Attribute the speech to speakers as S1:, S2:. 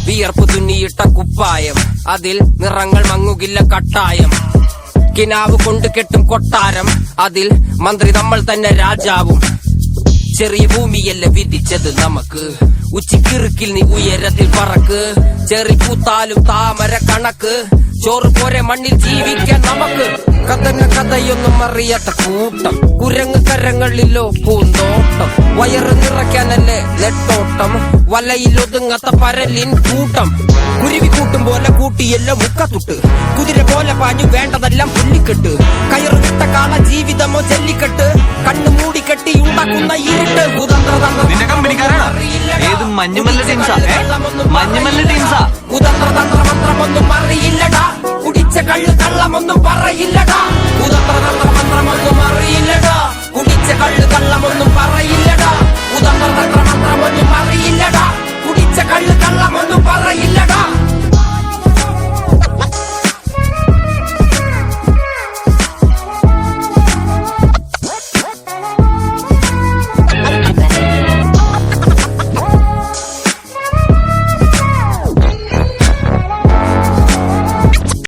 S1: വിയർപ്പ് തുന്നിയിട്ട കുപ്പായം, അതിൽ നിറങ്ങൾ മങ്ങുകില്ല കട്ടായം. കിനാവ് കൊണ്ട് കെട്ടും കൊട്ടാരം, അതിൽ മന്ത്രി നമ്മൾ തന്നെ രാജാവും. ചെറിയ ഭൂമിയല്ല വിധിച്ചത് നമുക്ക്, ഉച്ചിക്കിറുക്കിൽ നീ ഉയരത്തിൽ പറക്ക്. ചെറി പൂത്താലും താമര കണക്ക്, ചോറ് പോരെ മണ്ണിൽ ജീവിക്കാൻ നമുക്ക്. കഥന കഥയൊന്നും അറിയാത്ത കൂട്ടം, കുരങ്ങ് കരങ്ങളിലോ പൂന്തോട്ടം. വയറ് നിറയ്ക്കാനല്ലേ നെട്ടോട്ടം, വലയിൽ ഒതുങ്ങാത്ത പരലിൻ കൂട്ടം. കുരുവി കൂട്ടും പോലെ കൂട്ടിയല്ലോ മുക്കത്തുട്ട്, കുതിര പോലെ പാഞ്ഞു വേണ്ടതെല്ലാം പുല്ലിക്കെട്ട്. കയറ് വിട്ട കാള ജീവിതമോ ജല്ലിക്കെട്ട്, കണ്ണു മൂടിക്കെട്ടി ഉണ്ടാക്കുന്ന ഇരുട്ട്.
S2: മഞ്ഞുമല്ല